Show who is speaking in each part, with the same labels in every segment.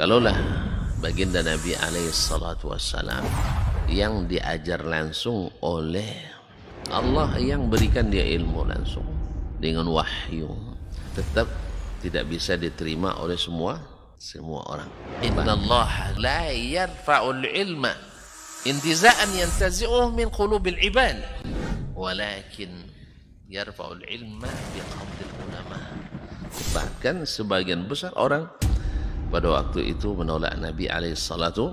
Speaker 1: Kalaulah baginda Nabi alaihi salatu wassalam yang diajar langsung oleh Allah, yang berikan dia ilmu langsung dengan wahyu, tetap tidak bisa diterima oleh semua orang. Inna Allah la yarfa'ul ilma intiza'an yantazi'uhu min qulubil ibad, walakin yarfa'ul ilma biqabdil ulama. Bahkan sebagian besar orang pada waktu itu menolak Nabi alaihi salatu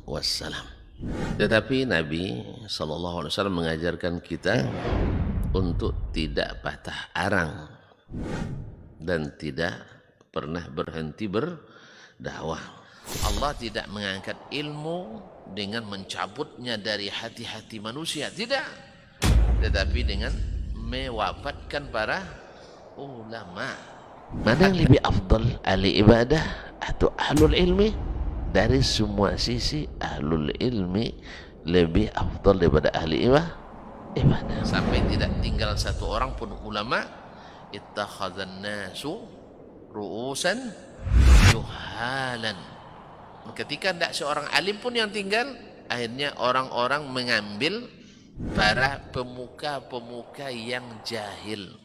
Speaker 1: wassalam. Tetapi Nabi sallallahu alaihi wasallam mengajarkan kita untuk tidak patah arang dan tidak pernah berhenti berdakwah. Allah tidak mengangkat ilmu dengan mencabutnya dari hati-hati manusia, tidak. Tetapi dengan mewafatkan para ulama. Mana yang lebih afdal, ahli ibadah atau ahlul ilmi? Dari semua sisi ahlul ilmi lebih afdal daripada ahli ibadah. Sampai tidak tinggal satu orang pun ulama. Ittakhadhan nasu ru'usan juhalan. Ketika tidak seorang alim pun yang tinggal, akhirnya orang-orang mengambil para pemuka-pemuka yang jahil.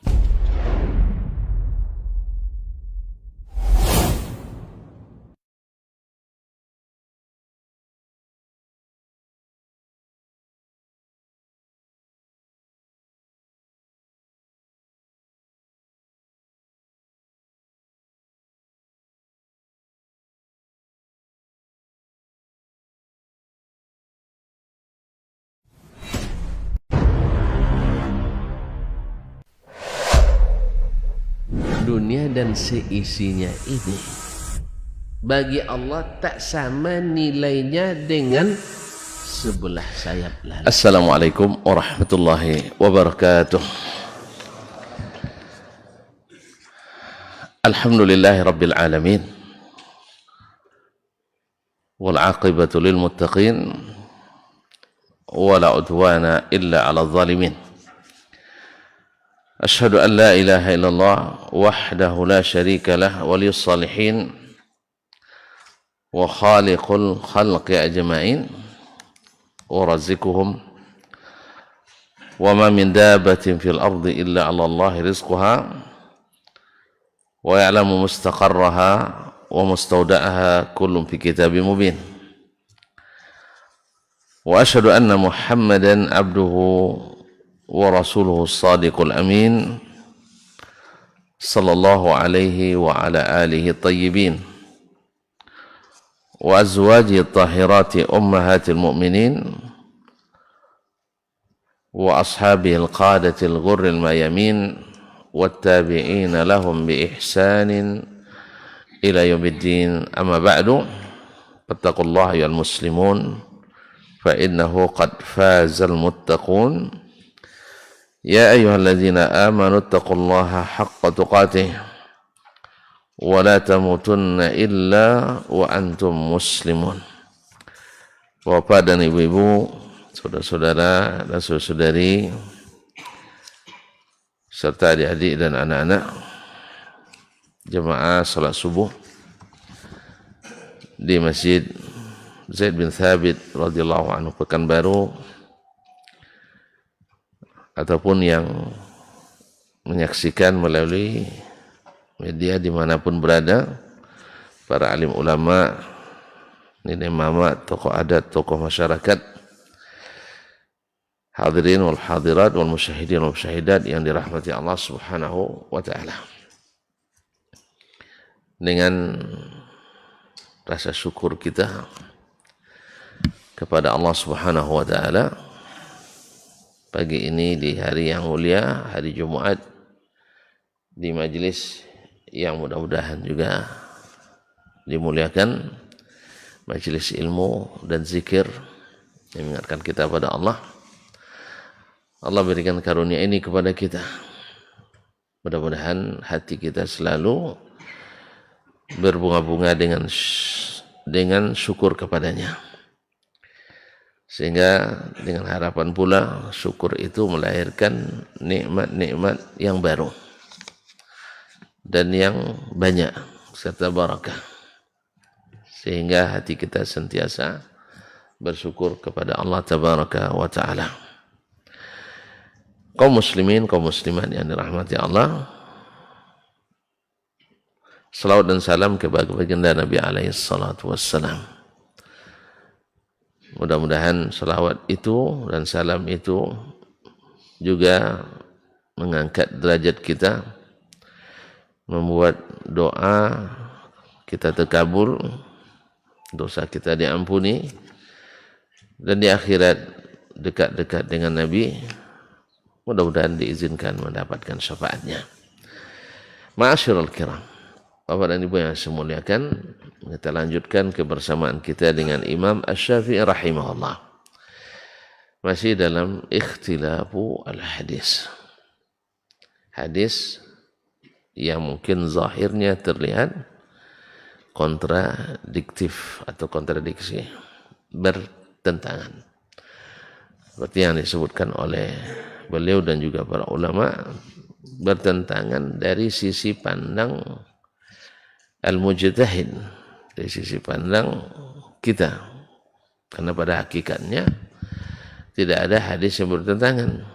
Speaker 1: Dunia dan seisinya ini bagi Allah tak sama nilainya dengan sebelah sayap lalat. Assalamualaikum warahmatullahi wabarakatuh. Alhamdulillahi rabbil alamin, wal aqibatu lil muttaqin, wala udwana illa ala zalimin. أشهد أن لا إله إلا الله وحده لا شريك له ولي الصالحين وخالق الخلق أجمعين ورزقهم وما من دابة في الأرض إلا على الله رزقها ويعلم مستقرها ومستودعها كل في كتاب مبين وأشهد أن محمدا عبده ورسوله الصادق الأمين صلى الله عليه وعلى آله الطيبين وأزواجه الطاهرات أمهات المؤمنين وأصحابه القادة الغر الميامين والتابعين لهم بإحسان إلى يوم الدين. أما بعد فاتقوا الله أيها المسلمون فإنه قد فاز المتقون. يا أيها الذين آمنوا اتقوا الله حق تقاته ولا تموتن إلا وأنتم مسلمون. Bapak dan ibu-ibu, saudara-saudara dan saudari, serta adik-adik dan anak-anak jemaah salat subuh di Masjid Zaid bin Thabit radhiyallahu anhu Pekanbaru, ataupun yang menyaksikan melalui media dimanapun berada, para alim ulama, nenek mama, tokoh adat, tokoh masyarakat, hadirin wal hadirat wal musyahidin wal musyahidat yang dirahmati Allah subhanahu wa ta'ala. Dengan rasa syukur kita kepada Allah subhanahu wa ta'ala, pagi ini di hari yang mulia, hari Jumat, di majelis yang mudah-mudahan juga dimuliakan, majelis ilmu dan zikir yang mengingatkan kita pada Allah. Allah berikan karunia ini kepada kita. Mudah-mudahan hati kita selalu berbunga-bunga dengan syukur kepadanya. Sehingga dengan harapan pula syukur itu melahirkan nikmat-nikmat yang baru dan yang banyak serta barakah. sehingga hati kita sentiasa bersyukur kepada Allah Tabaraka wa Ta'ala. Kaum muslimin, kaum muslimat yang dirahmati Allah, salawat dan salam kepada baginda Nabi alaihi salatu wassalam. Mudah-mudahan salawat itu dan salam itu juga mengangkat derajat kita, membuat doa kita terkabul, dosa kita diampuni, dan di akhirat dekat-dekat dengan Nabi, mudah-mudahan diizinkan mendapatkan syafaatnya. Ma'asyiral kiram, Bapak dan Ibu yang saya muliakan, kita lanjutkan kebersamaan kita dengan Imam Asy-Syafi'i rahimahullah. Masih dalam ikhtilafu al-hadis. Hadis yang mungkin zahirnya terlihat kontradiktif atau kontradiksi, bertentangan. Seperti yang disebutkan oleh beliau dan juga para ulama, bertentangan dari sisi pandang al-mujtahid, dari sisi pandang kita. Karena pada hakikatnya tidak ada hadis yang bertentangan,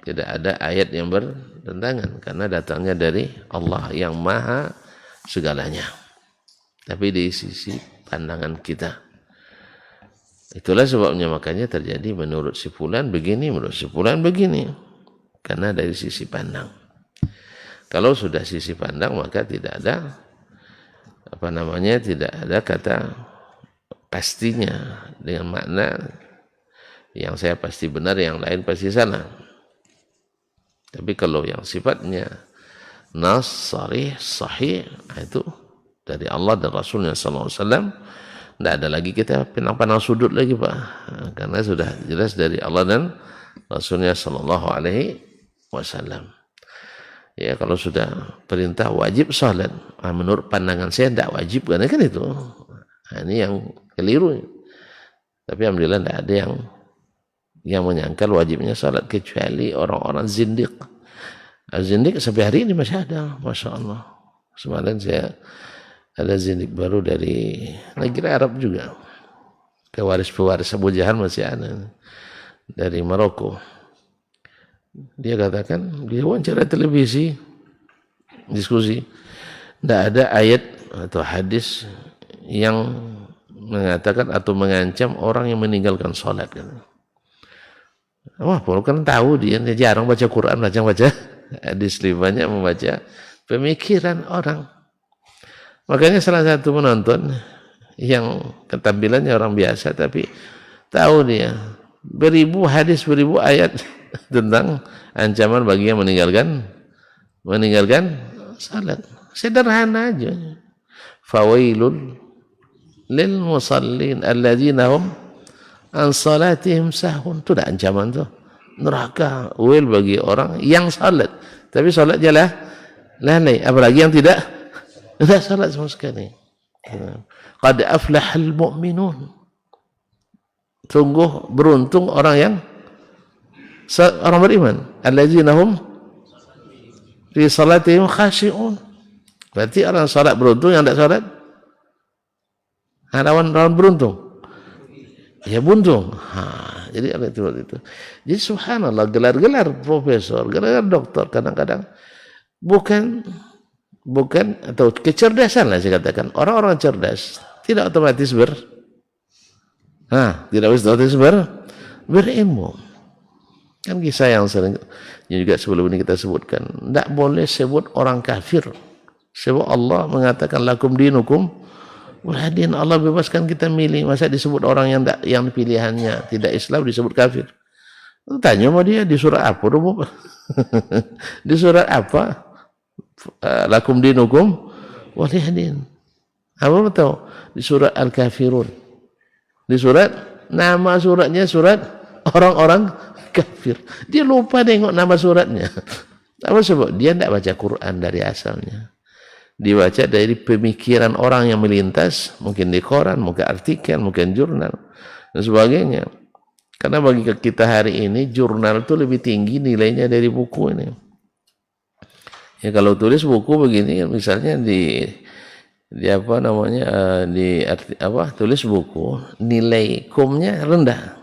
Speaker 1: tidak ada ayat yang bertentangan, karena datangnya dari Allah yang maha segalanya. Tapi di sisi pandangan kita, itulah sebabnya makanya terjadi menurut si fulan begini, menurut si fulan begini, karena dari sisi pandang. Kalau sudah sisi pandang, maka tidak ada tidak ada kata pastinya dengan makna yang saya pasti benar, yang lain pasti salah. Tapi kalau yang sifatnya nas, sarih, sahih, itu dari Allah dan Rasulnya SAW, tidak ada lagi kita pandang sudut lagi Pak, karena sudah jelas dari Allah dan Rasulnya SAW. Ya, kalau sudah perintah wajib salat, menurut pandangan saya tidak wajib, karena kan itu. Ini yang keliru. Tapi alhamdulillah tidak ada yang menyangkal wajibnya salat, kecuali orang-orang zindiq. Zindiq sampai hari ini masih ada, Masya Allah. Semalam saya ada zindiq baru dari negeri Arab juga. Pewaris Abu Jahal masih ada dari Maroko. Dia katakan, dia wawancara televisi, diskusi, tidak ada ayat atau hadis yang mengatakan atau mengancam orang yang meninggalkan sholat. Wah, kan tahu dia jarang baca Quran, baca hadis, banyak membaca pemikiran orang. Makanya salah satu penonton yang ketampilannya orang biasa, tapi tahu dia beribu hadis, beribu ayat tentang ancaman bagi yang meninggalkan salat. Sederhana aja. Fawailun lil musallin alladzina hum an salatihim sahun. Itu dah ancaman tu. Neraka, wail bagi orang yang salat, tapi salatnya lalai, apalagi yang tidak salat sama sekali. Qad aflahal mu'minun. Sungguh beruntung orang beriman. Alladzina hum fi salatihim khashi'un. Berarti orang salat beruntung, yang tidak salat lawan beruntung. Ya buntung. Jadi ada itu. Jadi subhanallah, gelar-gelar profesor, gelar-gelar doktor kadang-kadang bukan atau kecerdasan lah saya katakan. Orang-orang cerdas tidak otomatis berilmu. Kan kisah yang sering juga sebelum ini kita sebutkan, tidak boleh sebut orang kafir, sebab Allah mengatakan lakum dinukum walhadin. Allah bebaskan kita milih, masa disebut orang yang pilihannya tidak Islam disebut kafir? Tanya sama dia, di surah apa? Di surat apa? Lakum dinukum walhadin. Apa betul? Di surat Al-Kafirun. Di surat, nama suratnya surat orang-orang kafir. Dia lupa tengok nama suratnya. Apa sebab? Dia tidak baca Quran dari asalnya. Dibaca dari pemikiran orang yang melintas, mungkin di koran, mungkin artikel, mungkin jurnal, dan sebagainya. Karena bagi kita hari ini, jurnal itu lebih tinggi nilainya dari buku ini. Ya, kalau tulis buku begini, misalnya Dia apa namanya tulis buku, nilai kumnya rendah.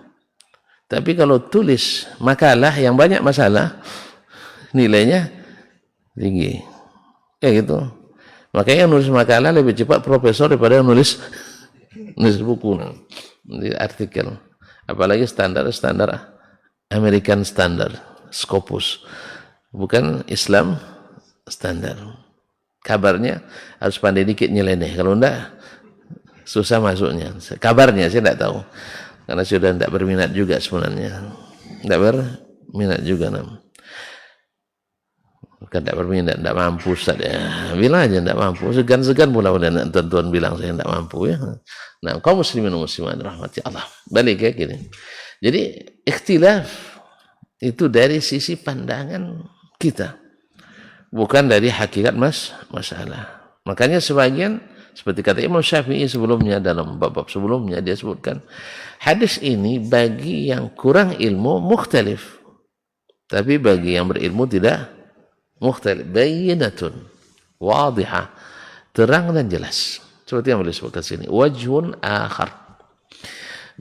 Speaker 1: Tapi kalau tulis makalah yang banyak masalah, nilainya tinggi. Kayak gitu. Makanya yang nulis makalah lebih cepat profesor daripada yang nulis buku, artikel. Apalagi standar American Standard, Scopus, bukan Islam standar. Kabarnya harus pandai dikit nyeleneh, kalau enggak susah masuknya. Kabarnya saya tidak tahu, karena sudah tidak berminat juga sebenarnya, tidak berminat juga bukan tidak berminat, tidak mampu Ustaz ya. Bilang aja tidak mampu, segan-segan pula tuan-tuan bilang saya tidak mampu ya. Nah, kaum muslimin dan muslimat rahmati Allah, balik ya gini. Jadi ikhtilaf itu dari sisi pandangan kita, bukan dari hakikat masalah. Makanya sebagian seperti kata Imam Syafi'i sebelumnya, dalam bab-bab sebelumnya dia sebutkan hadis ini bagi yang kurang ilmu mukhtalif, tapi bagi yang berilmu tidak mukhtalif, bayyinatun wadihah, terang dan jelas. Seperti yang boleh disebutkan sini, wajhun akhar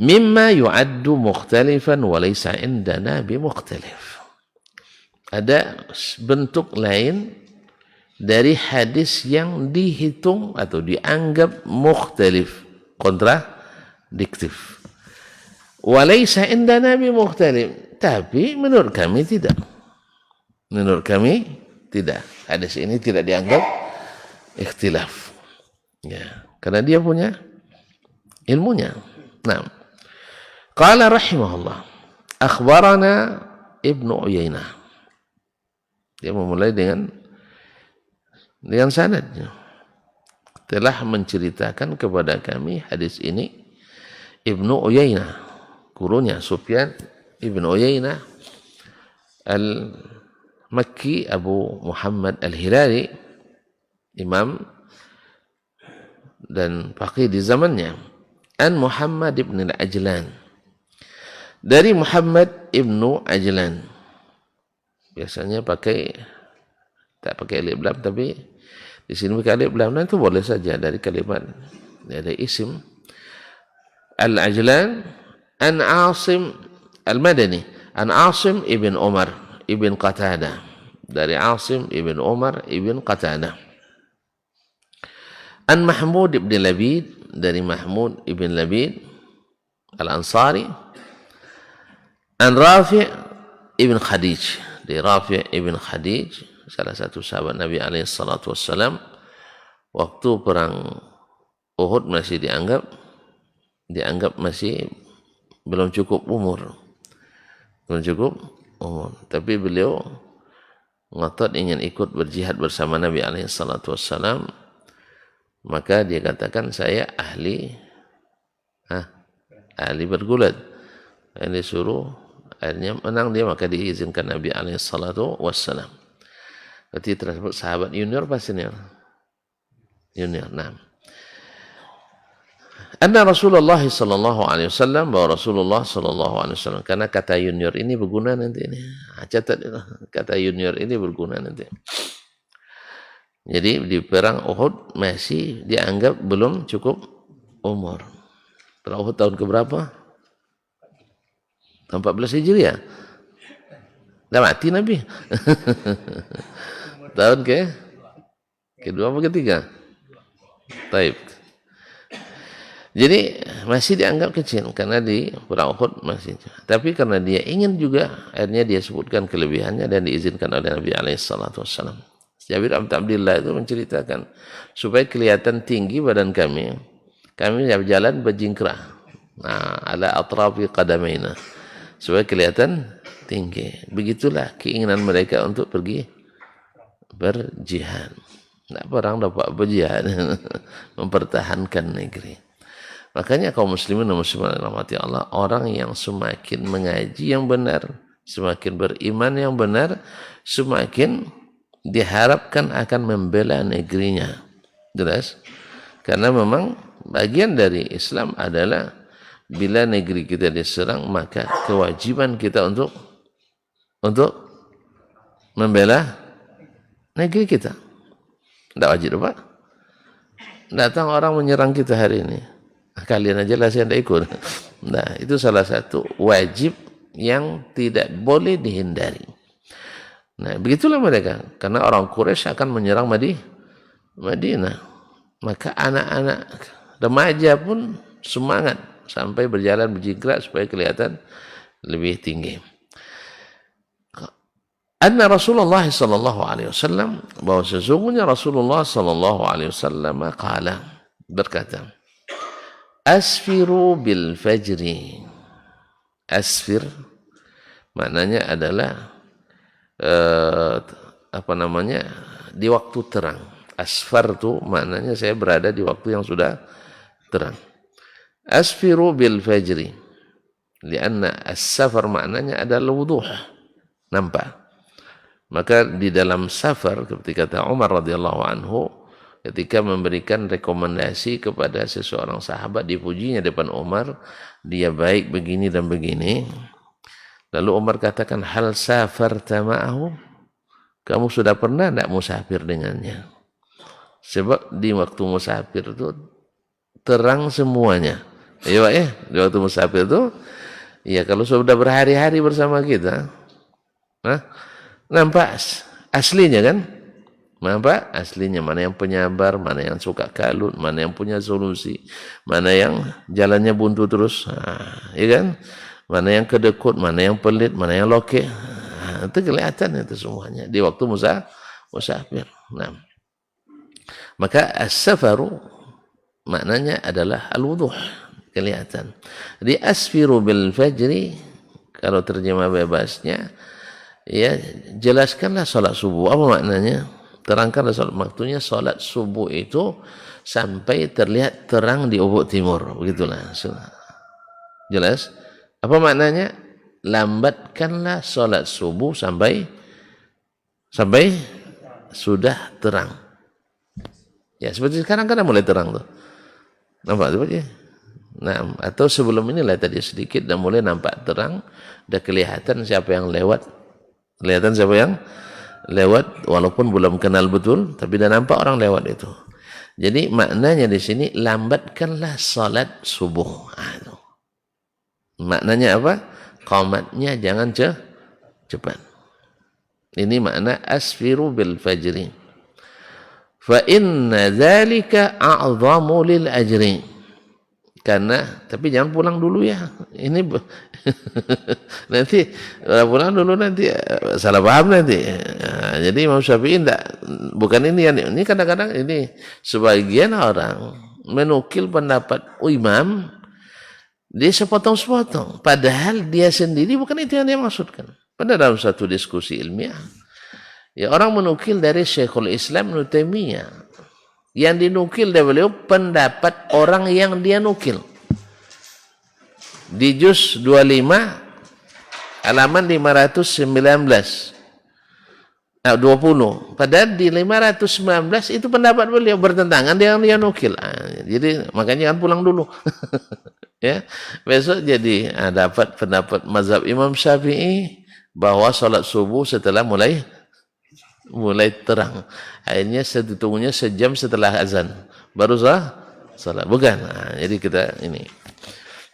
Speaker 1: mimma yu'addu mukhtalifan wa laysa indana bimukhtalif. Ada bentuk lain dari hadis yang dihitung atau dianggap mukhtalif, kontradiktif. Wa laysa indana bimukhtalif, tapi menurut kami tidak. Menurut kami tidak. Hadis ini tidak dianggap ikhtilaf. Ya, karena dia punya ilmunya. Nah, qala rahimahullah, akhbarana Ibnu Uyainah. Dia memulai dengan sanadnya. Telah menceritakan kepada kami hadis ini Ibnu Uyainah, gurunya Sufyan Ibnu Uyainah Al-Makki Abu Muhammad Al-Hilali, imam dan faqih di zamannya. An Muhammad ibn Al-Ajlan, dari Muhammad ibnu Ajlan. Biasanya tak pakai alif lam, tapi di sini pakai alif lam, itu boleh saja dari kalimat, dari isim. Al-Ajlan an Asim Al-Madani, an Asim ibn Umar ibn Qatadah, dari Asim ibn Umar ibn Qatadah. An Mahmud ibn Labid, dari Mahmud ibn Labid Al-Ansari. An Rafi' ibn Khadij, dari Rafi' ibn Khadij, salah satu sahabat Nabi SAW. Waktu perang Uhud masih dianggap masih belum cukup umur, tapi beliau ngotot ingin ikut berjihad bersama Nabi SAW. Maka dia katakan, saya ahli bergulat. Yang disuruh, akhirnya menang dia, maka diizinkan Nabi SAW. Berarti tersebut sahabat junior apa senior? Junior. Nah, anna Rasulullah sallallahu alaihi wasallam, bahwa Rasulullah sallallahu alaihi wasallam, karena kata junior ini berguna nanti ini. Catat kata junior ini berguna nanti. Jadi di perang Uhud masih dianggap belum cukup umur. Perang Uhud tahun keberapa? 14 Hijriah. Dah mati Nabi. Tahun kedua apa ketiga? Taib. Jadi masih dianggap kecil karena di perang Uhud masih. Tapi karena dia ingin juga, akhirnya dia sebutkan kelebihannya dan diizinkan oleh Nabi SAW. Jabir bin Abdullah itu menceritakan, supaya kelihatan tinggi badan kami berjalan berjingkrah. Nah, ala atrafi qadamaina, supaya kelihatan tinggi. Begitulah keinginan mereka untuk pergi berjihad. Tidak perang dapat berjihad, mempertahankan negeri. Makanya kaum muslimin dan muslimat rahmati Allah, orang yang semakin mengaji yang benar, semakin beriman yang benar, semakin diharapkan akan membela negerinya. Jelas? Karena memang bagian dari Islam adalah bila negeri kita diserang, maka kewajiban kita untuk membela negeri kita. Tidak wajib, Pak? datang orang menyerang kita hari ini. Kalian aja lah saya tidak ikut. Nah, itu salah satu wajib yang tidak boleh dihindari. Nah, begitulah mereka. Karena orang Quraisy akan menyerang Madinah. Maka anak-anak remaja pun semangat sampai berjalan berjingkrak supaya kelihatan lebih tinggi. Anna Rasulullah sallallahu alaihi wasallam, bahwa sesungguhnya Rasulullah sallallahu alaihi wasallam berkata, asfiru bil fajri. Asfir maknanya adalah di waktu terang. Asfar itu maknanya saya berada di waktu yang sudah terang. Asfiru bil fajri. Lianna as-safar maknanya adalah wuduh, nampak. Maka di dalam safar, ketika kata Umar radhiyallahu anhu, ketika memberikan rekomendasi kepada seseorang sahabat, dipujinya depan Umar, dia baik begini dan begini. Lalu Umar katakan, hal safarta ma'ahu? Kamu sudah pernah tidak musafir dengannya? Sebab di waktu musafir itu terang semuanya. Iya Pak ya, di waktu musafir itu, ya kalau sudah berhari-hari bersama kita, nampak aslinya kan? Nampak aslinya, mana yang penyabar, mana yang suka kalut, mana yang punya solusi, mana yang jalannya buntu terus, ya kan? Mana yang kedekut, mana yang pelit, mana yang lokeh. Itu kelihatan itu semuanya di waktu musafir. Nah, maka as-safaru maknanya adalah al-wuduh, kelihatan. Di asfiru bil fajri, kalau terjemah bebasnya, ya jelaskanlah salat subuh. Apa maknanya? Terangkanlah salat. Maksudnya salat subuh itu sampai terlihat terang di ufuk timur. Begitulah. Jelas? Apa maknanya? Lambatkanlah salat subuh sampai sudah terang. Ya seperti sekarang kan mulai terang tuh. Nampak seperti? Nah, atau sebelum inilah tadi sedikit dan mulai nampak terang, udah kelihatan siapa yang lewat. Kelihatan siapa yang lewat, walaupun belum kenal betul, tapi dah nampak orang lewat itu. Jadi maknanya di sini, lambatkanlah salat subuh. Maknanya apa? Qamatnya jangan cepat. Ini makna asfiru bil fajri. Fa inna dzalika a'zamu lil ajri. Karena, tapi jangan pulang dulu ya. Ini nanti pulang dulu nanti salah paham nanti. Nah, jadi Imam Syafi'i bukan ini kadang-kadang ini sebagian orang menukil pendapat imam dia sepotong-sepotong, padahal dia sendiri bukan itu yang dia maksudkan. Pada dalam satu diskusi ilmiah, ya orang menukil dari Syekhul Islam Ibnu Taimiyah. Yang dinukil dari beliau pendapat orang yang dia nukil. Di juz 25 halaman 519. 20. Padahal di 519 itu pendapat beliau bertentangan dengan dia nukil. Jadi makanya kan pulang dulu. Ya, besok jadi dapat pendapat mazhab Imam Syafi'i bahwa salat subuh setelah mulai terang. Akhirnya ditunggunya sejam setelah azan baru salat. Bukan. Jadi kita ini.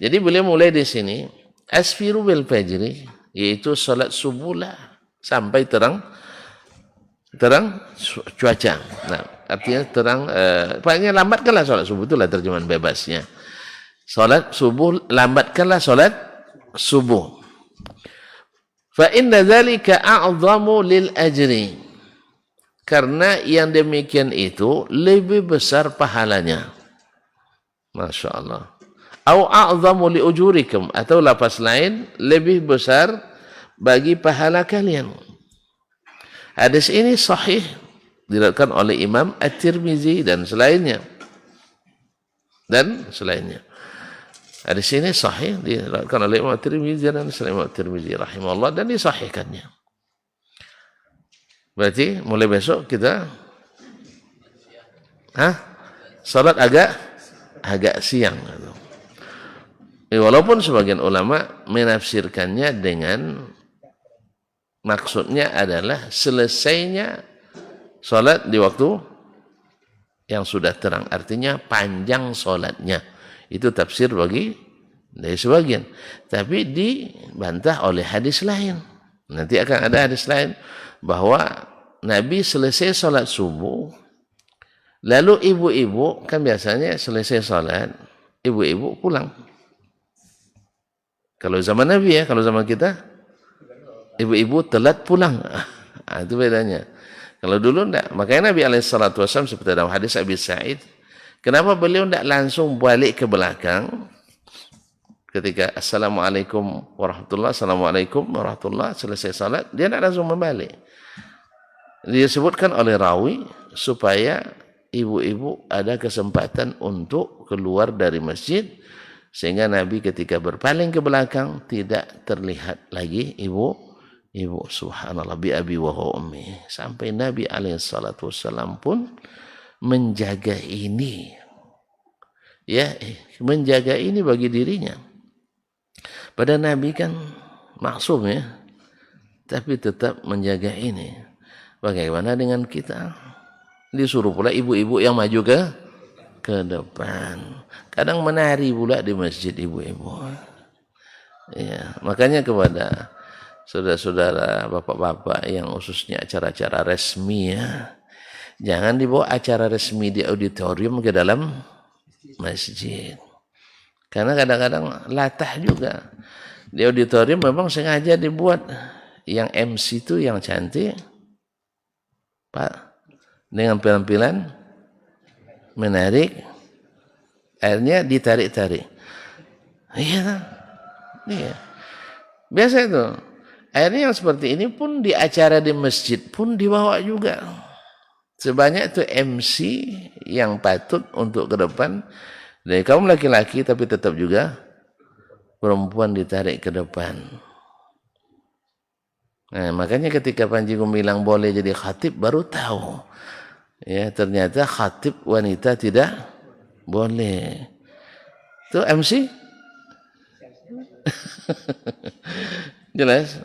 Speaker 1: Jadi beliau mulai di sini asfiru bil fajri, yaitu salat subuh lah sampai terang cuaca. Nah, artinya terang pokoknya lambatkanlah salat subuh, itulah terjemahan bebasnya. Salat subuh, lambatkanlah salat subuh. Fa inna dzalika a'zamu lil ajri. Karena yang demikian itu lebih besar pahalanya. Masya Allah. Au a'zamu li ujurikum, atau lapas lain lebih besar bagi pahala kalian. Hadis ini sahih diriwayatkan oleh Imam At-Tirmizi dan selainnya. Hadis ini sahih diriwayatkan oleh Imam At-Tirmizi dan selain Imam At-Tirmizi rahimahullah, dan disahihkannya. Berarti mulai besok kita salat agak siang. Walaupun sebagian ulama menafsirkannya dengan maksudnya adalah selesainya salat di waktu yang sudah terang, artinya panjang solatnya. Itu tafsir bagi dari sebagian, tapi dibantah oleh hadis lain. Nanti akan ada hadis lain bahwa Nabi selesai solat subuh, lalu ibu-ibu kan biasanya selesai solat, ibu-ibu pulang. Kalau zaman Nabi ya, kalau zaman kita, ibu-ibu telat pulang. Itu bedanya. Kalau dulu enggak. Makanya Nabi SAW seperti dalam hadis Abi Sa'id, kenapa beliau enggak langsung balik ke belakang ketika Assalamualaikum warahmatullahi, Assalamualaikum warahmatullahi, selesai salat, dia enggak langsung membalik. Disebutkan oleh rawi supaya ibu-ibu ada kesempatan untuk keluar dari masjid, sehingga Nabi ketika berpaling ke belakang tidak terlihat lagi ibu. Subhanallah, bi abi wa ummi. Sampai Nabi SAW pun menjaga ini, ya, menjaga ini bagi dirinya. Pada Nabi kan maksum ya, tapi tetap menjaga ini. Bagaimana dengan kita? Disuruh pula ibu-ibu yang maju ke depan. Kadang menari pula di masjid ibu-ibu. Ya, makanya kepada saudara-saudara, bapak-bapak yang khususnya acara-acara resmi ya, jangan dibawa acara resmi di auditorium ke dalam masjid. Karena kadang-kadang latah juga. Di auditorium memang sengaja dibuat yang MC itu yang cantik, Pak, dengan penampilan menarik, akhirnya ditarik-tarik. Iya. Biasa itu. Akhirnya yang seperti ini pun di acara di masjid pun dibawa juga. Sebanyak itu MC yang patut untuk ke depan. Dari kaum laki-laki tapi tetap juga perempuan ditarik ke depan. Nah, makanya ketika Panji Gumilang boleh jadi khatib baru tahu. Ya, ternyata khatib wanita tidak boleh. Itu MC? Jelas?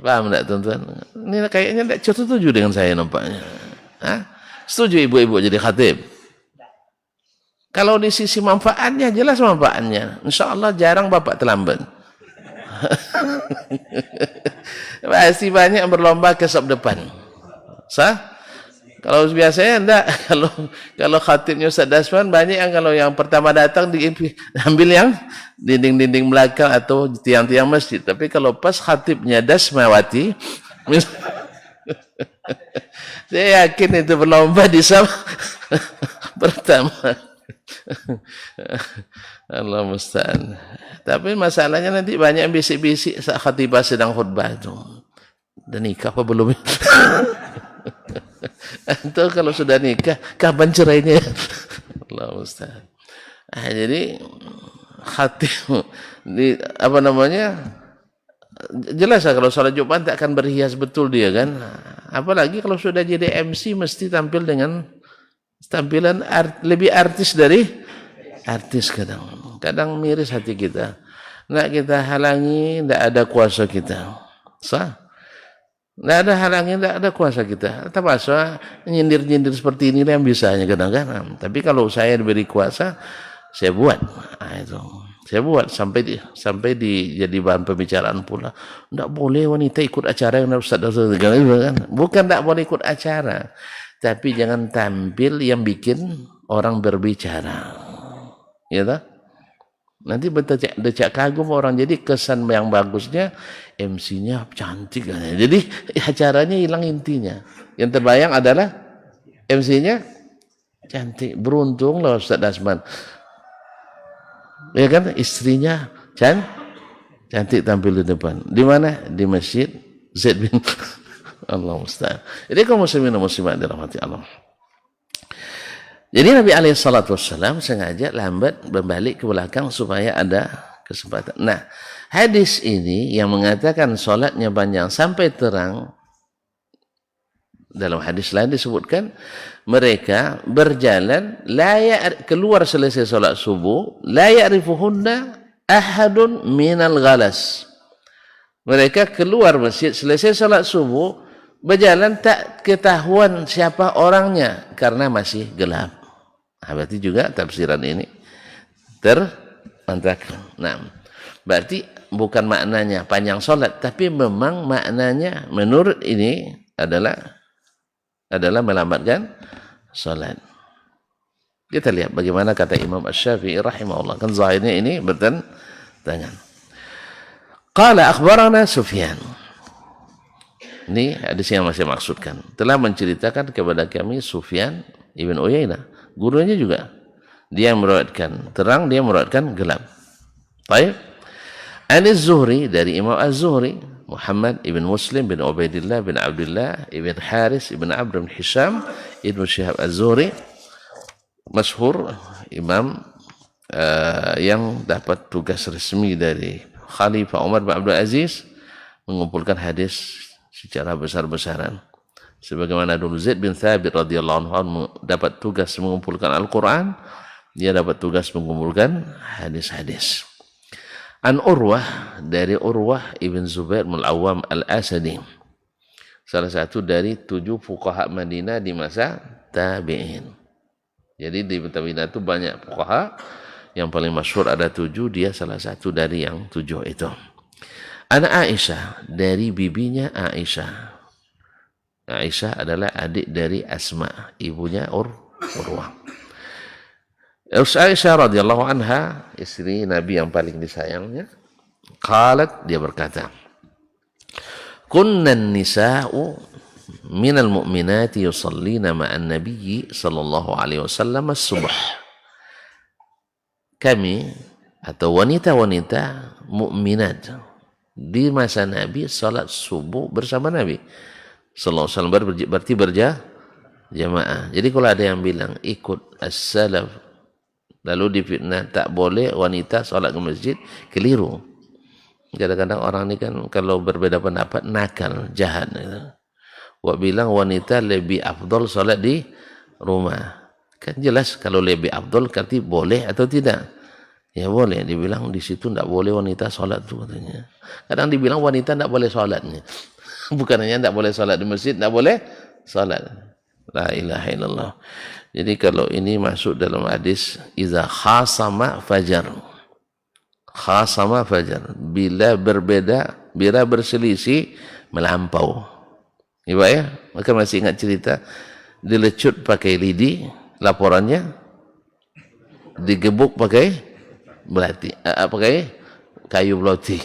Speaker 1: Paham enggak tuan-tuan? Ini kayaknya enggak setuju dengan saya nampaknya. Hah? Setuju ibu-ibu jadi khatib? Kalau di sisi manfaatnya, jelas manfaatnya. Insya Allah jarang bapak terlambat. Pasti banyak berlomba ke sop depan. Sah? Kalau biasanya enggak. Kalau khatibnya Ustaz Dasman, banyak yang kalau yang pertama datang diambil yang dinding-dinding belakang atau tiang-tiang masjid. Tapi kalau pas khatibnya Dasmawati, saya yakin itu berlomba di saf pertama. Allah musta'an. Tapi masalahnya nanti banyak bisik-bisik saat khatibah sedang khutbah itu. Dan nikah apa belum? Atau kalau sudah nikah, kapan cerainya? Allah musta'an. Jadi khatib di apa namanya? Jelas lah kalau salat Jumat tak akan berhias betul dia kan. Apalagi kalau sudah jadi MC mesti tampil dengan tampilan lebih artis dari artis kadang. Kadang miris hati kita. Nggak kita halangi, nggak ada kuasa kita. Sah? Nggak ada halangi, nggak ada kuasa kita. Terpaksa nyindir-nyindir seperti ini yang bisanya kadang-kadang. Tapi kalau saya diberi kuasa, saya buat. Nah, itu. Saya buat sampai jadi bahan pembicaraan pula. Nggak boleh wanita ikut acara yang Ustaz kan? Bukan nggak boleh ikut acara, tapi jangan tampil yang bikin orang berbicara. Ya tak? Nanti decak kagum orang. Jadi kesan yang bagusnya MC-nya cantik kan. Jadi acaranya hilang intinya. Yang terbayang adalah MC-nya cantik. Beruntung lah Ustaz Dasman. Ya kan, istrinya cantik tampil di depan. Di mana? Di masjid Zaid bin Allah musta'an. Jadi kaum muslimin dan muslimat dirahmati Allah. Jadi Nabi SAW sengaja lambat berbalik ke belakang supaya ada kesempatan. Nah, hadis ini yang mengatakan solatnya panjang sampai terang, dalam hadis lain disebutkan mereka berjalan keluar selesai solat subuh, la ya'rifuhunna ahadun minal ghalas. Mereka keluar masjid selesai solat subuh, Berjalan tak ketahuan siapa orangnya karena masih gelap. Nah, berarti juga tafsiran ini terpantakan. Nah, berarti bukan maknanya panjang solat, tapi memang maknanya menurut ini adalah melambatkan solat. Kita lihat bagaimana kata Imam Asy-Syafi'i rahimahullah. Kan zahirnya ini bertentangan. Qala akhbarana Sufyan. Ini hadis yang masih maksudkan. Telah menceritakan kepada kami Sufyan ibn Uyainah. Gurunya juga. Dia yang meriwayatkan terang, dia meriwayatkan gelap. Baik. Az-Zuhri dari Imam Az-Zuhri, Muhammad ibn Muslim bin Ubaidillah bin Abdullah ibn Haris ibn Amr bin Hisham ibn Syihab Az-Zuhri, masyhur imam yang dapat tugas resmi dari Khalifah Umar bin Abdul Aziz mengumpulkan hadis secara besar-besaran. Sebagaimana dulu Zaid bin Thabit radhiyallahu anhu dapat tugas mengumpulkan Al-Quran, dia dapat tugas mengumpulkan hadis-hadis. An Urwah dari Urwah ibn Zubair Al-Awwam Al-Asadi, salah satu dari 7 fuqaha Madinah di masa tabi'in. Jadi di Madinah itu banyak fuqaha, yang paling masyhur ada 7, dia salah satu dari yang 7 itu. Ana Aisyah dari bibinya Aisyah. Aisyah adalah adik dari Asma, ibunya Urwah. Aisyah radhiyallahu anha, istri Nabi yang paling disayangnya, qalat, dia berkata, kunna nisa'u minal mu'minati yusallina ma'an nabiyyi sallallahu alaihi wasallam as-subh. Kami atau wanita-wanita mukminat di masa Nabi salat subuh bersama Nabi sallallahu alaihi wasallam, berarti berjamaah. Jadi kalau ada yang bilang ikut as-salaf lalu difitnah tak boleh wanita salat ke masjid, keliru. Kadang-kadang orang ini kan kalau berbeda pendapat nakal, jahat. Wak bilang wanita lebih afdol salat di rumah. Kan jelas kalau lebih afdol berarti boleh atau tidak? Ya boleh. Dibilang di situ tidak boleh wanita salat tu katanya. Kadang dibilang wanita tidak boleh salatnya. Bukannya tidak boleh salat di masjid, tidak boleh salat. La ilaha illallah. Jadi kalau ini masuk dalam hadis iza khasama fajar. Khasama fajar, bila berbeda, bila berselisih melampau. Ibu ya, maka masih ingat cerita dilecut pakai lidi, laporannya digebuk pakai belati, pakai kayu belati.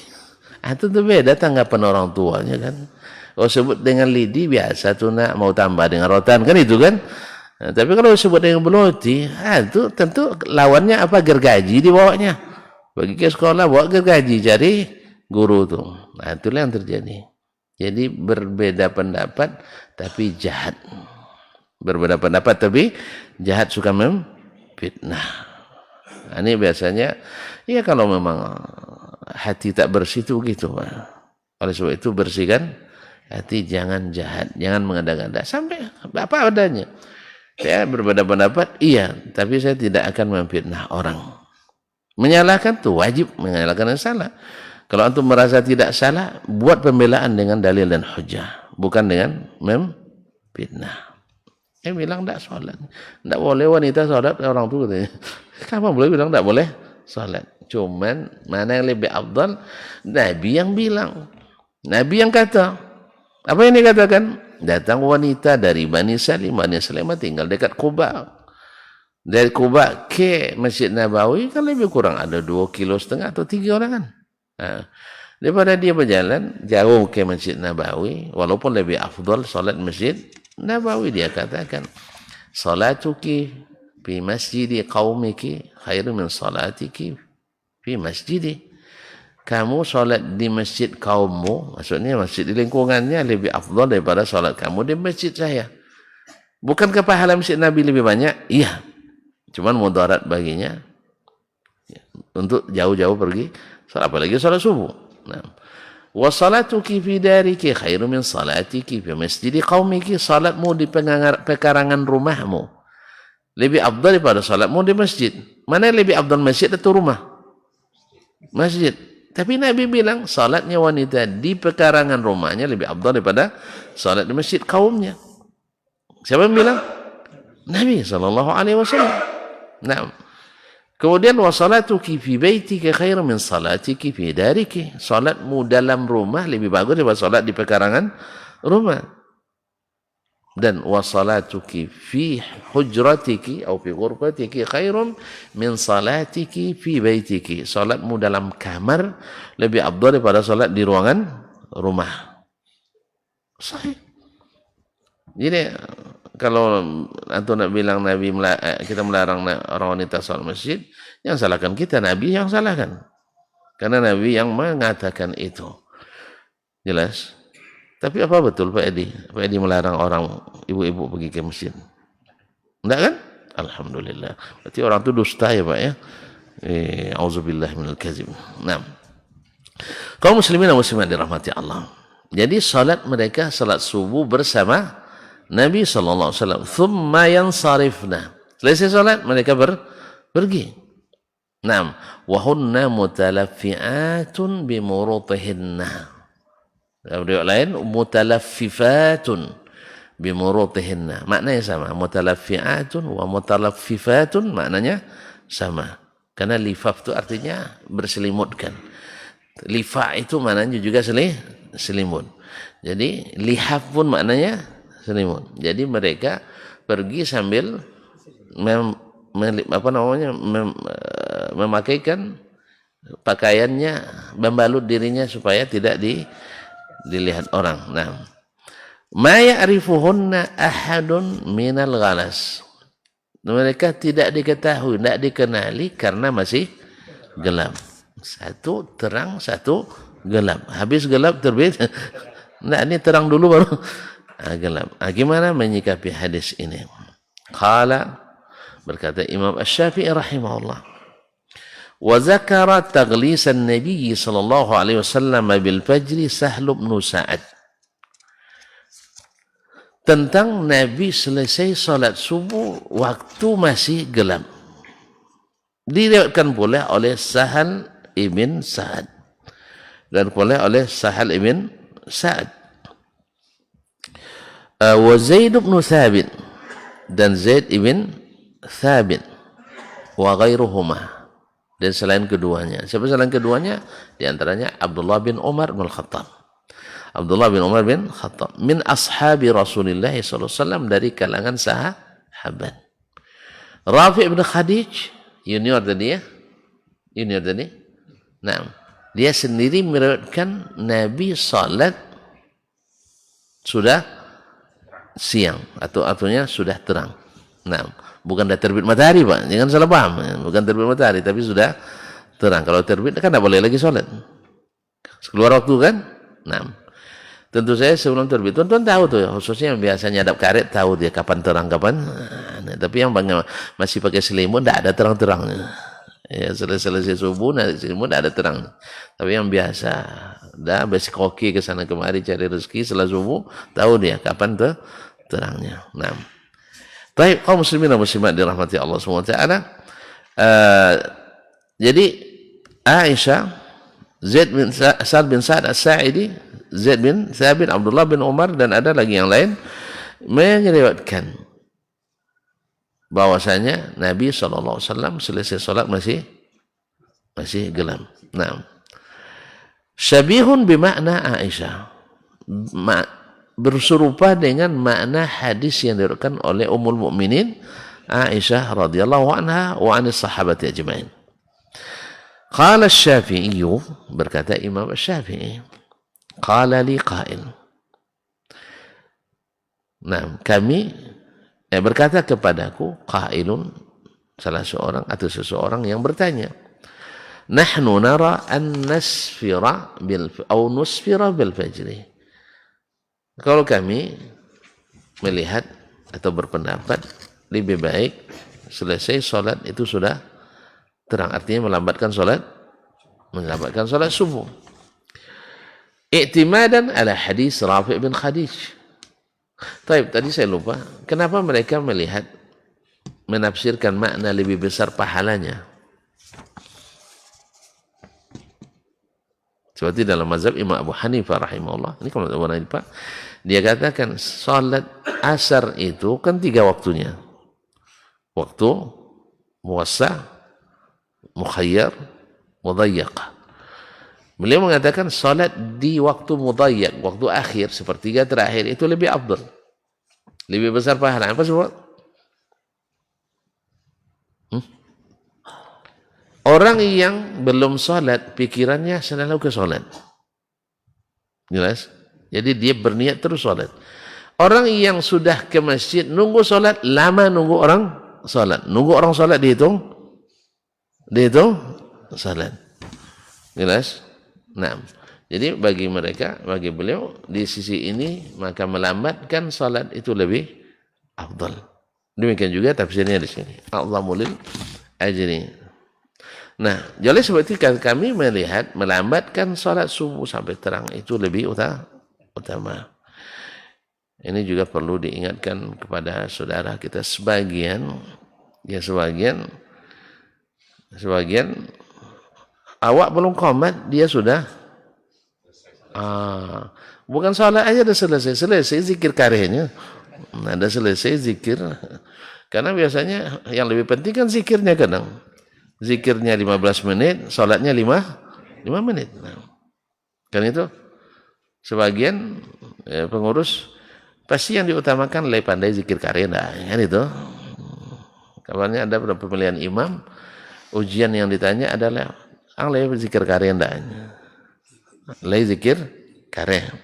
Speaker 1: Itu tuh beda tanggapan orang tuanya kan. Kalau sebut dengan lidi biasa tuh nak mau tambah dengan rotan kan itu kan. Nah, tapi kalau sebut dengan belati, itu tentu lawannya apa, gergaji di bawahnya. Bagi ke sekolah bawa gergaji cari guru tuh. Nah, itulah yang terjadi. Jadi berbeda pendapat tapi jahat. Berbeda pendapat tapi jahat, suka memfitnah. Nah, ini biasanya ya kalau memang hati tak bersih itu gitu. Oleh sebab itu bersihkan hati, jangan jahat, jangan mengada-ngada sampai apa adanya. Saya berbeda pendapat, iya, tapi saya tidak akan memfitnah orang. Menyalahkan tuh wajib menyalahkan yang salah. Kalau antum merasa tidak salah, buat pembelaan dengan dalil dan hujah, bukan dengan memfitnah. Bilang tidak sholat, tidak boleh wanita sholat, orang tua katanya. Kenapa boleh bilang tidak boleh sholat? Cuman mana yang lebih afdal? Nabi yang bilang, Nabi yang kata. Apa yang dikatakan? Datang wanita dari Bani Salim tinggal dekat Quba. Dari Quba ke Masjid Nabawi kan lebih kurang ada 2,5 kilo atau 3 orang kan. Nah, daripada dia berjalan jauh ke Masjid Nabawi, walaupun lebih afdal salat Masjid Nabawi, dia katakan, salatuki fi masjidi qaumiki khairu min salatiki fi masjidi. Kamu salat di masjid kaummu, maksudnya masjid di lingkungannya lebih afdal daripada salat kamu di masjid saya. Bukankah pahala masjid Nabi lebih banyak? Iya. Cuman mudarat baginya untuk jauh-jauh pergi, apalagi salat subuh. Nah, wa salatuki fi dariki khairu min salatiki fi masjidi qaumiki. Salatmu di pekarangan rumahmu lebih afdal daripada salatmu di masjid. Mana yang lebih afdal, masjid atau rumah? Masjid. Tapi Nabi bilang salatnya wanita di pekarangan rumahnya lebih afdal daripada salat di masjid kaumnya. Siapa yang bilang? Nabi sallallahu alaihi wasallam. Nah, kemudian wa salatuki fi baitika khairan min salatiki fi dariki. Salatmu dalam rumah lebih bagus daripada salat di pekarangan rumah. Dan wa salatuki fi hujratiki atau fi ghurfatiki khairun min salatiki fi baitiki. Salatmu dalam kamar lebih afdal daripada salat di ruangan rumah. Sahih. Jadi kalau antum nak bilang Nabi kita melarang orang wanita salat masjid, yang salahkan kita, Nabi yang salahkan. Karena Nabi yang mengatakan itu. Jelas? Tapi apa betul Pak Edi? Pak Edi melarang orang ibu-ibu pergi ke masjid? Enggak kan? Alhamdulillah. Berarti orang itu dusta ya Pak ya. Auzubillah minal kadzib. Nah. Kaum muslimin dan muslimat dirahmati Allah. Jadi salat mereka salat subuh bersama Nabi sallallahu alaihi wasallam. Tsumma yansarifna. Selesai salat mereka pergi. Naam, wa hunna mutalaffi'atun bi murutihinna. Riwayat lain mutalaffifatun bi murutihinna. Maknanya sama. Mutalaffi'atun wa mutalaffifatun maknanya sama. Karena lifaf itu artinya berselimutkan. Lifa itu maknanya juga selimut. Jadi lihaf pun maknanya selimut. Jadi mereka pergi sambil memakaikan pakaiannya, membalut dirinya supaya tidak dilihat orang. Nah, ma ya'rifuhunna ahadun minal ghalas. Mereka tidak diketahui, tidak dikenali karena masih gelap. Satu terang, satu gelap. Habis gelap terbit. Nah, ini terang dulu baru gelap. Gimana menyikapi hadis ini? Qala, berkata Imam Asy-Syafi'i rahimahullah, wa zakara taghlisan Nabi sallallahu alaihi wasallam bil fajri Sahl bin Sa'ad. Tentang Nabi selesai salat subuh waktu masih gelap. Diriwayatkan pula oleh Sahal ibn Sa'ad dan pula oleh Sahal ibn Sa'ad. Wa Zaid bin Thabit dan Zaid ibn Thabit wa ghairuhuma, dan selain keduanya. Siapa selain keduanya? Di antaranya Abdullah bin Umar bin Khattab. Abdullah bin Umar bin Khattab min ashabi Rasulullah sallallahu alaihi wasallam, dari kalangan sahabat. Rafi' bin Khadij junior tadi ya. Junior tadi. Nah, dia sendiri meriwayatkan Nabi salat sudah siang atau artinya sudah terang. Nah, bukan dah terbit matahari Pak, jangan salah paham. Bukan terbit matahari, tapi sudah terang. Kalau terbit kan tidak boleh lagi sholat. Keluar waktu kan? Nah, tentu saya sebelum terbit, tuan-tuan tahu tuh, khususnya yang biasanya ada karet, tahu dia kapan terang, kapan. Nah, tapi yang masih pakai selimut, tidak ada terang-terangnya. Ya, selesai subuh, selimut tidak ada terang. Tapi yang biasa, dah basic hoki ke sana kemari cari rezeki setelah subuh, tahu dia kapan terangnya. Nah, baik, kaum muslimin dan muslimat dirahmati Allah SWT. Jadi Aisyah, Zaid bin Sa'ad bin Sa'ad As-Sa'idi, Zaid bin Thabit, Abdullah bin Umar, dan ada lagi yang lain meriwayatkan bahwasanya Nabi SAW selesai salat masih gelap. Nah, syabihun bimakna Aisyah, berserupa dengan makna hadis yang diriwayatkan oleh Ummul Mukminin Aisyah radhiyallahu anha wa anis sahabati ajma'in. Qala Asy-Syafi'i, berkata Imam Asy-Syafi'i, qala li qail. Nah, berkata kepadaku qailun, salah seorang atau seseorang yang bertanya, nahnu nara an nusfira bil fajri. Kalau kami melihat atau berpendapat lebih baik selesai salat itu sudah terang, artinya melambatkan salat subuh. I'timadan ala hadis Rafi' bin Khadij. Tadi saya lupa, kenapa mereka menafsirkan makna lebih besar pahalanya? Seperti dalam mazhab Imam Abu Hanifah rahimahullah. Ini kalau Abu Hanifah, dia katakan salat asar itu kan 3 waktunya. Waktu muwassa', mukhayyar, mudayyiq. Beliau mengatakan salat di waktu mudayyiq, waktu akhir, sepertiga terakhir itu lebih afdal. Lebih besar pahala. Apa sebab? Orang yang belum sholat, pikirannya selalu ke sholat. Jelas? Jadi dia berniat terus sholat. Orang yang sudah ke masjid, nunggu sholat, lama nunggu orang sholat. Nunggu orang sholat dihitung sholat. Jelas? Nah, jadi bagi mereka, bagi beliau, di sisi ini, maka melambatkan sholat itu lebih afdal. Demikian juga tafsirnya di sini. A'zamul ajri. Nah, jadi seperti kami melihat melambatkan sholat subuh sampai terang itu lebih utama. Ini juga perlu diingatkan kepada saudara kita sebagian awak belum qomat dia sudah bukan sholat aja sudah selesai zikir karehnya. Ada selesai zikir. Karena biasanya yang lebih penting kan zikirnya kadang. Zikirnya 15 menit, sholatnya 5 menit. Nah, kan itu sebagian pengurus pasti yang diutamakan lebih pandai zikir karena kan itu. Kabarnya ada pemilihan imam, ujian yang ditanya adalah lebih zikir karena. Lebih zikir kareh.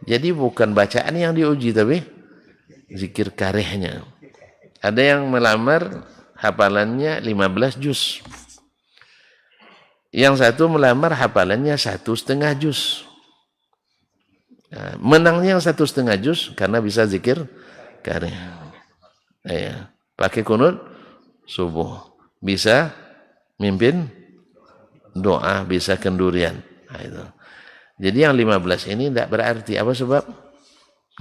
Speaker 1: Jadi bukan bacaan yang diuji tapi zikir karehnya. Ada yang melamar hafalannya 15 juz. Yang satu melamar hafalannya 1,5 juz. Nah, menangnya yang 1,5 juz karena bisa zikir kareh. Pakai kunut subuh. Bisa mimpin doa, bisa kendurian. Nah, itu. Jadi yang 15 ini tidak berarti. Apa sebab?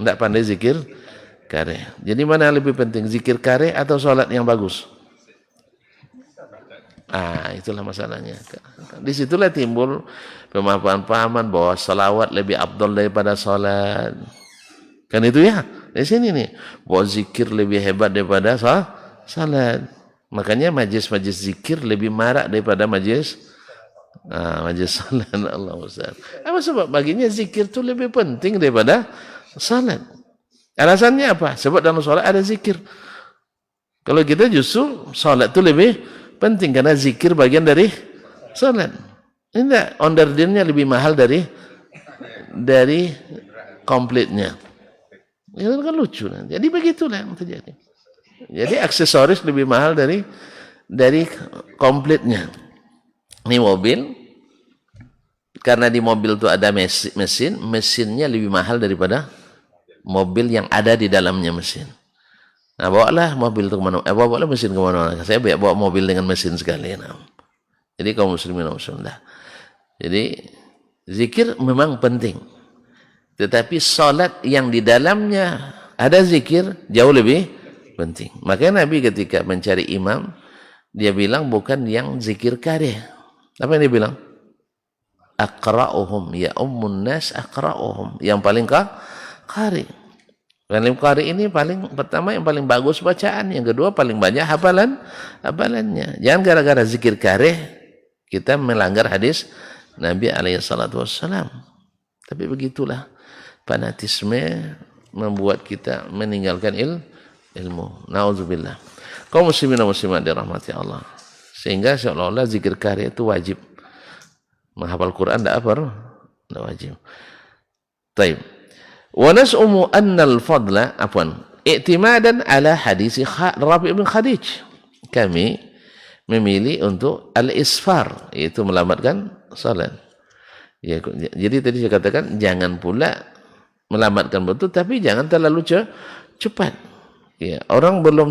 Speaker 1: Tidak pandai zikir kareh. Jadi mana yang lebih penting? Zikir kareh atau sholat yang bagus? Itulah masalahnya. Disitulah timbul pemahaman-pemahaman bahwa salawat lebih afdal daripada salat. Kan itu ya. Di sini nih, bahwa zikir lebih hebat daripada salat. Makanya majlis-majlis zikir lebih marak daripada majlis salat. Allah Ustaz. Apa sebab baginya zikir itu lebih penting daripada salat? Alasannya apa? Sebab dalam salat ada zikir. Kalau kita justru salat itu lebih penting karena zikir bagian dari salat. Ini enggak, onderdilnya lebih mahal dari komplitnya. Itu kan lucu. Jadi begitulah yang terjadi. Jadi aksesoris lebih mahal dari komplitnya. Ini mobil, karena di mobil itu ada mesinnya lebih mahal daripada mobil yang ada di dalamnya mesin. Nah, bawalah mobil itu kemana? Bawalah mesin kemana? Saya bawa mobil dengan mesin sekali. Nah. Jadi kaum muslimin muslimat. Jadi zikir memang penting. Tetapi salat yang di dalamnya ada zikir jauh lebih penting. Makanya Nabi ketika mencari imam, dia bilang bukan yang zikir kareh. Apa yang dia bilang? Aqra'uhum, ya ummun nas aqra'uhum. Yang paling qari. Paling qari ini pertama yang paling bagus bacaan, yang kedua paling banyak hafalannya. Jangan gara-gara zikir kareh kita melanggar hadis Nabi alaihi salatu wassalam. Tapi begitulah fanatisme membuat kita meninggalkan ilmu. Nauzubillah. Kaum muslimin dan muslimat dirahmati Allah. Sehingga seolah-olah zikir kareh itu wajib. Menghafal Quran tidak wajib. Taib. Wa nas'umu anna al-fadla i'timadan ala hadis Rabi' bin Khadij. Kami memilih untuk al-isfar, yaitu melambatkan salat. Ya, jadi tadi saya katakan jangan pula melambatkan betul, tapi jangan terlalu cepat. Ya, orang belum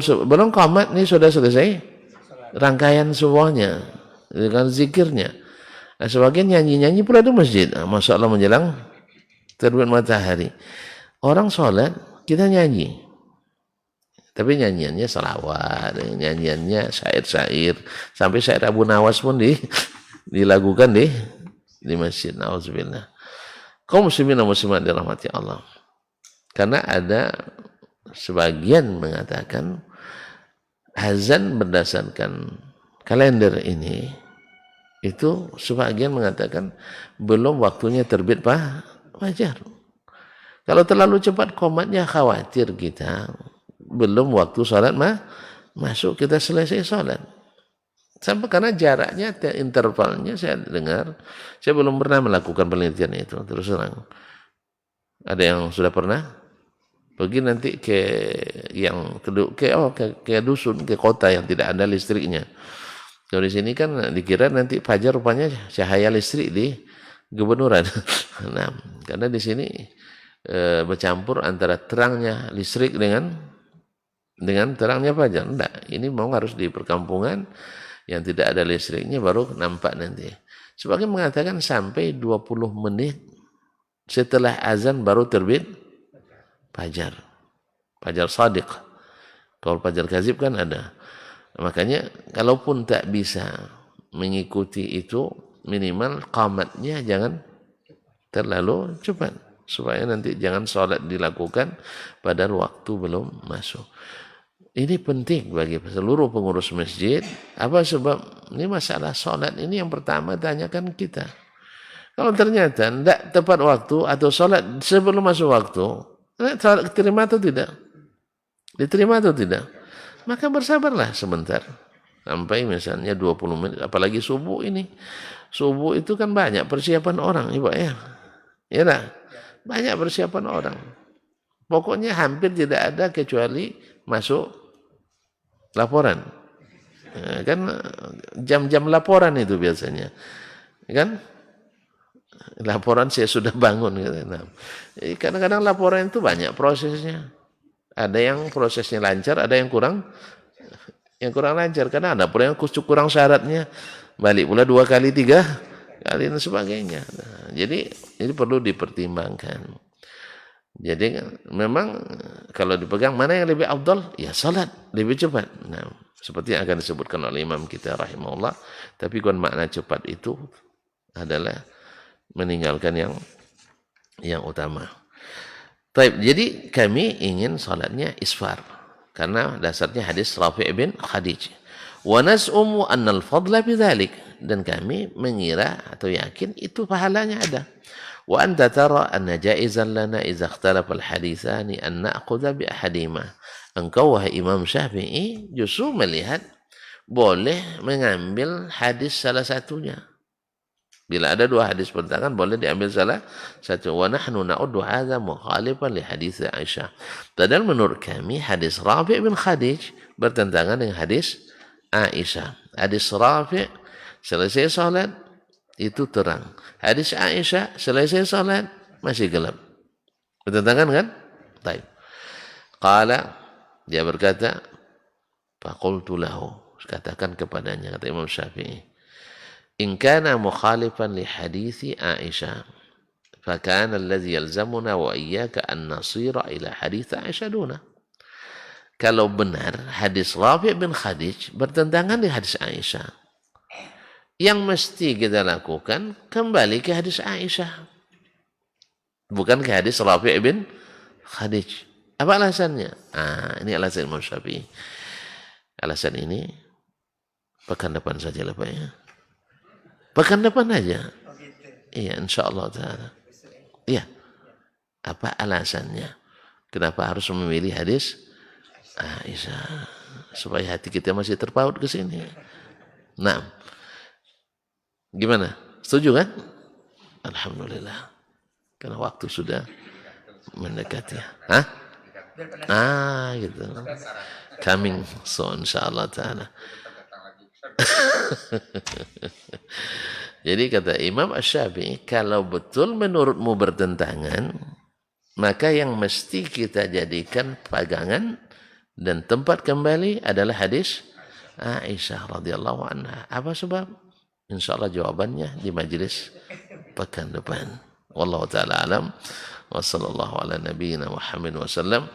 Speaker 1: qamat nih sudah selesai rangkaian semuanya dengan zikirnya. Nah, sebagian nyanyi-nyanyi pula di masjid. Masya Allah menjelang terbit matahari. Orang sholat, kita nyanyi. Tapi nyanyiannya salawat, nyanyiannya syair-syair. Sampai syair Abu Nawas pun dilakukan di di masjid. Nauzubillah. Kaum muslimin dan muslimat dirahmati Allah. Karena ada sebagian mengatakan azan berdasarkan kalender ini, itu sebagian mengatakan belum waktunya terbit fajar. Kalau terlalu cepat komatnya, khawatir kita belum waktu sholat masuk, kita selesai sholat. Sampai karena jaraknya, intervalnya saya dengar, saya belum pernah melakukan penelitian itu, terus terang. Ada yang sudah pernah? Pergi nanti ke dusun, ke kota yang tidak ada listriknya. Kalau di sini kan dikira nanti fajar rupanya cahaya listrik di gubernuran. Nah, karena di sini bercampur antara terangnya listrik dengan terangnya fajar. Enggak, ini mau harus di perkampungan yang tidak ada listriknya baru nampak nanti. Sebagian mengatakan sampai 20 menit setelah azan baru terbit fajar. Fajar shadiq. Kalau fajar kazib kan ada. Makanya kalaupun tak bisa mengikuti itu, minimal qamatnya jangan terlalu cepat, supaya nanti jangan sholat dilakukan pada waktu belum masuk. Ini penting bagi seluruh pengurus masjid. Apa sebab? Ini masalah sholat ini yang pertama tanyakan kita. Kalau ternyata tidak tepat waktu atau sholat sebelum masuk waktu, sholat diterima atau tidak? Diterima atau tidak? Maka bersabarlah sebentar. Sampai misalnya 20 menit. Apalagi subuh ini. Subuh itu kan banyak persiapan orang. Ibu ya. Ya lah. Banyak persiapan orang. Pokoknya hampir tidak ada kecuali masuk laporan. Ya, kan jam-jam laporan itu biasanya. Kan? Laporan saya sudah bangun. Nah, kadang-kadang laporan itu banyak prosesnya. Ada yang prosesnya lancar, ada yang kurang lancar. Karena ada pula yang kurang syaratnya. Balik pula 2 kali, 3 kali dan sebagainya. Nah, jadi ini perlu dipertimbangkan. Jadi memang kalau dipegang mana yang lebih afdal? Ya salat, lebih cepat. Nah, seperti yang akan disebutkan oleh imam kita rahimahullah. Tapi kan makna cepat itu adalah meninggalkan yang utama. Jadi kami ingin salatnya isfar karena dasarnya hadis Rafi' bin Khadij. Wa nas'umu anna al-fadla bidzalik, dan kami mengira atau yakin itu pahalanya ada. Wa anta tara anna jaizan lana idza ikhtalafa al-haditsani an na'khudha bi ahadihima. Engkau wahai Imam Syafi'i justru melihat boleh mengambil hadis salah satunya. Bila ada 2 hadis bertentangan boleh diambil salah satu. Wa nahnu na'uddu hadza mukhalifan li hadits Aisyah. Padahal menurut kami hadis Rafi' bin Khadij bertentangan dengan hadis Aisyah. Hadis Rafi' selesai salat itu terang. Hadis Aisyah selesai salat masih gelap. Bertentangan kan? Baik. Qala, dia berkata, faqultu lahu, katakan kepadanya, kata Imam Syafi'i, in kana mukhalifan li hadithi Aisyah, fakana alladhi yalzamuna wa iyyaka an nasira ila hadith Aisyah duna. Kalau benar hadis Rafi' bin Khadij bertentangan dengan hadis Aisyah, yang mesti kita lakukan kembali ke hadis Aisyah, bukan ke hadis Rafi' bin Khadij. Apa alasannya? Ini alasan Imam Syafi'i. Alasan ini pekan depan saja lah Pak ya. Pekan depan aja. Iya, insyaAllah ta'ala. Iya. Apa alasannya? Kenapa harus memilih hadis Aisyah? Supaya hati kita masih terpaut ke sini. Nah. Gimana? Setuju kan? Alhamdulillah. Karena waktu sudah mendekati. Hah? Gitu. Coming soon, insyaAllah ta'ala. Jadi kata Imam Asy-Syafi'i, kalau betul menurutmu bertentangan, maka yang mesti kita jadikan pegangan dan tempat kembali adalah hadis Aisyah radhiyallahu anha. Apa sebab? Insyaallah jawabannya di majlis pekan depan. Wallahu taala alam. Wa sallallahu ala nabiyyina Muhammad wa sallam.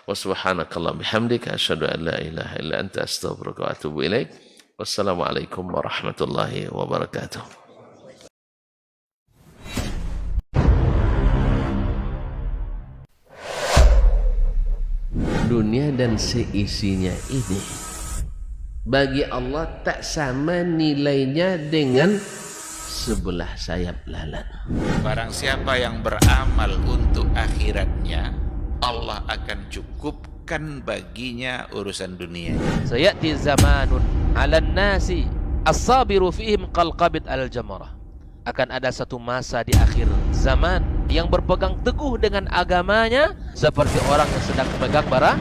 Speaker 1: Wa subhanakallah bihamdika asyhadu an la ilaha illa anta astaghfiruka wa atubu ilaik. Wassalamualaikum warahmatullahi wabarakatuh. dunia dan seisinya ini bagi Allah tak sama nilainya dengan sebelah sayap lalat.
Speaker 2: Barang siapa yang beramal untuk akhiratnya, Allah akan cukupkan baginya urusan dunia.
Speaker 3: Sayati zamanun 'alan nasi as-sabiru fihim qalqabit al-jamarah. Akan ada satu masa di akhir zaman yang berpegang teguh dengan agamanya seperti orang yang sedang memegang bara